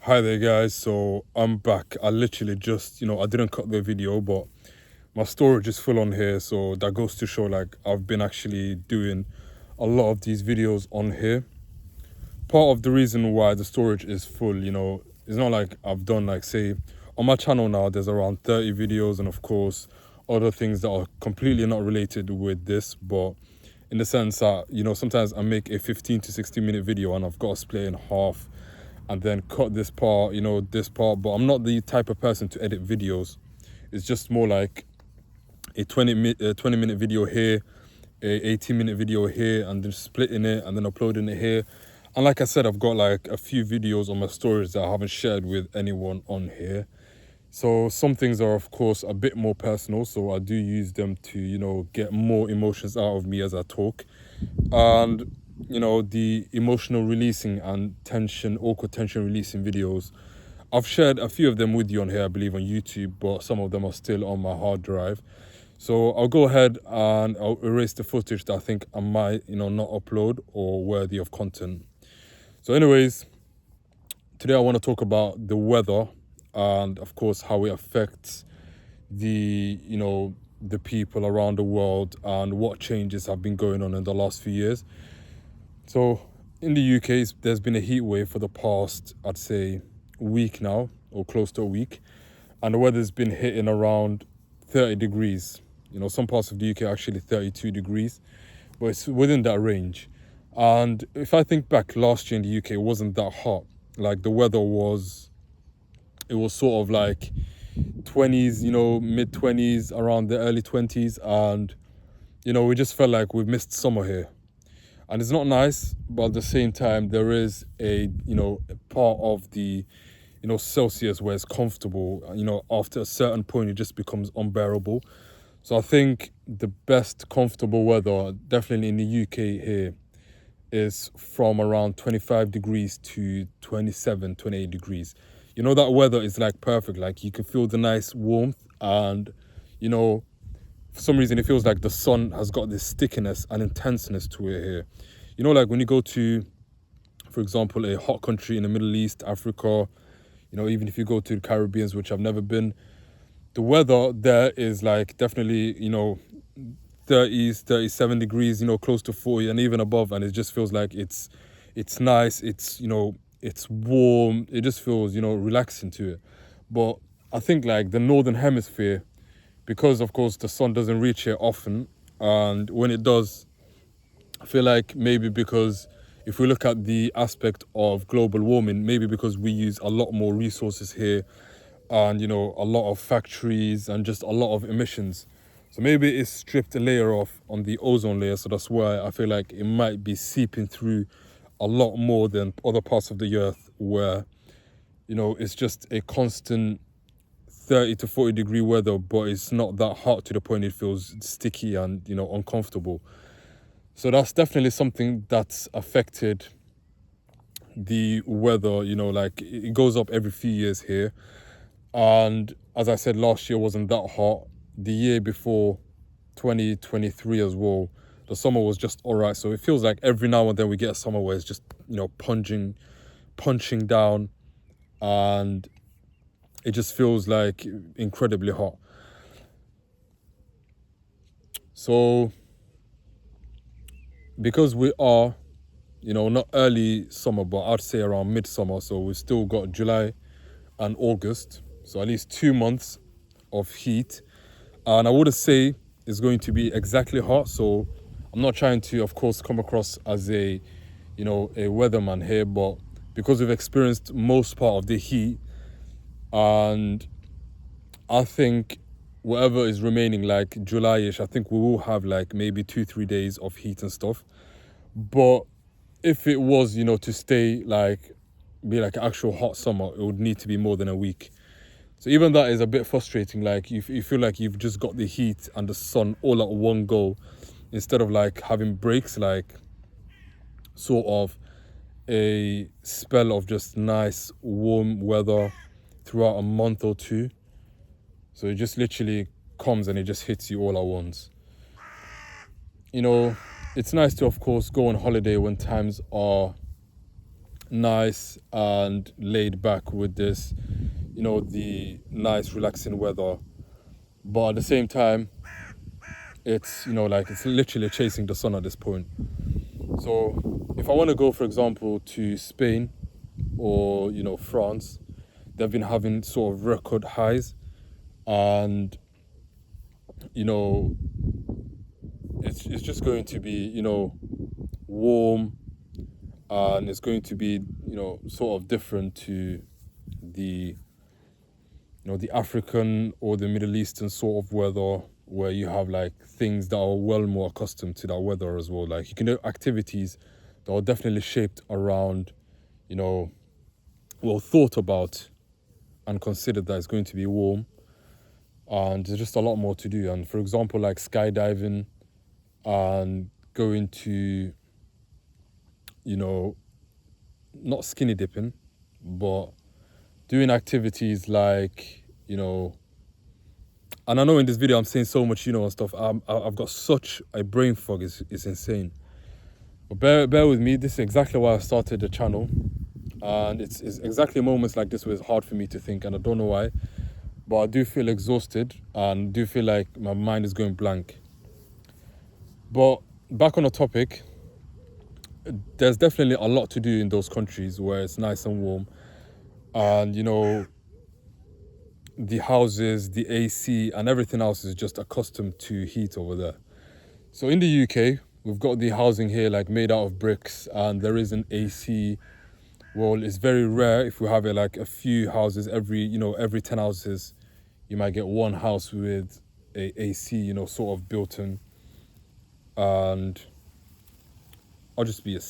Hi there guys, so I'm back. I literally just, I didn't cut the video, but my storage is full on here, so that goes to show like I've been actually doing a lot of these videos on here. Part of the reason why the storage is full, it's not like I've done like say on my channel now there's around 30 videos and of course other things that are completely not related with this, but in the sense that, sometimes I make a 15 to 60 minute video and I've got to split it in half and then cut this part, this part. But I'm not the type of person to edit videos. It's just more like a 20-minute video here, a 18-minute video here, and then splitting it and then uploading it here. And like I said, I've got like a few videos on my stories that I haven't shared with anyone on here. So some things are of course a bit more personal, so I do use them to, get more emotions out of me as I talk. And the emotional releasing and awkward tension releasing videos, I've shared a few of them with you on here, I believe on YouTube, but some of them are still on my hard drive. So I'll go ahead and I'll erase the footage that I think I might, not upload or worthy of content. So anyways, today I want to talk about the weather and of course how it affects the people around the world and what changes have been going on in the last few years. So in the UK, there's been a heat wave for the past, I'd say, week now, or close to a week. And the weather's been hitting around 30 degrees. Some parts of the UK are actually 32 degrees, but it's within that range. And if I think back last year in the UK, it wasn't that hot. Like the weather it was sort of like 20s, mid 20s, around the early 20s. And, we just felt like we've missed summer here. And it's not nice, but at the same time, there is a part of the, Celsius where it's comfortable. After a certain point, it just becomes unbearable. So I think the best comfortable weather, definitely in the UK here, is from around 25 degrees to 27, 28 degrees. That weather is like perfect. Like you can feel the nice warmth and, for some reason, it feels like the sun has got this stickiness and intenseness to it here. Like when you go to, for example, a hot country in the Middle East, Africa, even if you go to the Caribbean, which I've never been, the weather there is like definitely, 30s, 37 degrees, close to 40 and even above. And it just feels like it's nice. It's, it's warm. It just feels, relaxing to it. But I think like the Northern Hemisphere, because of course the sun doesn't reach here often, and when it does, I feel like maybe because if we look at the aspect of global warming, maybe because we use a lot more resources here and, a lot of factories and just a lot of emissions. So maybe it's stripped a layer off on the ozone layer. So that's why I feel like it might be seeping through a lot more than other parts of the earth where, it's just a constant 30 to 40 degree weather, but it's not that hot to the point it feels sticky and, uncomfortable. So that's definitely something that's affected the weather, like it goes up every few years here. And as I said, last year wasn't that hot. The year before, 2023 as well, the summer was just all right. So it feels like every now and then we get a summer where it's just, punching down, and it just feels like incredibly hot. So because we are, not early summer, but I'd say around midsummer. So we've still got July and August. So at least 2 months of heat. And I wouldn't say it's going to be exactly hot. So I'm not trying to, of course, come across as a weatherman here, but because we've experienced most part of the heat, and I think whatever is remaining, like July-ish, I think we will have like maybe 2-3 days of heat and stuff. But if it was, to stay be like actual hot summer, it would need to be more than a week. So even that is a bit frustrating. Like you feel like you've just got the heat and the sun all at one go, instead of like having breaks, like sort of a spell of just nice warm weather throughout a month or two. So it just literally comes and it just hits you all at once. It's nice to, of course, go on holiday when times are nice and laid back with this, you know, the nice relaxing weather. But at the same time, it's, you know, like it's literally chasing the sun at this point. So if I want to go, for example, to Spain or, you know, France, they've been having sort of record highs, and, you know, it's just going to be, you know, warm, and it's going to be, you know, sort of different to the, you know, the African or the Middle Eastern sort of weather, where you have like things that are well more accustomed to that weather as well. Like you can do activities that are definitely shaped around, you know, well thought about and considered that it's going to be warm, and there's just a lot more to do. And for example, like skydiving and going to, you know, not skinny dipping, but doing activities like, you know, and I know in this video I'm saying so much, you know, and stuff. I've got such a brain fog, it's insane. But bear with me. This is exactly why I started the channel, and it's exactly moments like this where it's hard for me to think, and I don't know why. But I do feel exhausted and do feel like my mind is going blank. But back on the topic, there's definitely a lot to do in those countries where it's nice and warm, and, you know, the houses, the AC, and everything else is just accustomed to heat over there. So in the UK, we've got the housing here like made out of bricks, and there is an AC. Well, it's very rare if we have it like a few houses every, you know, every 10 houses, you might get one house with a AC, you know, sort of built in. And I'll just be a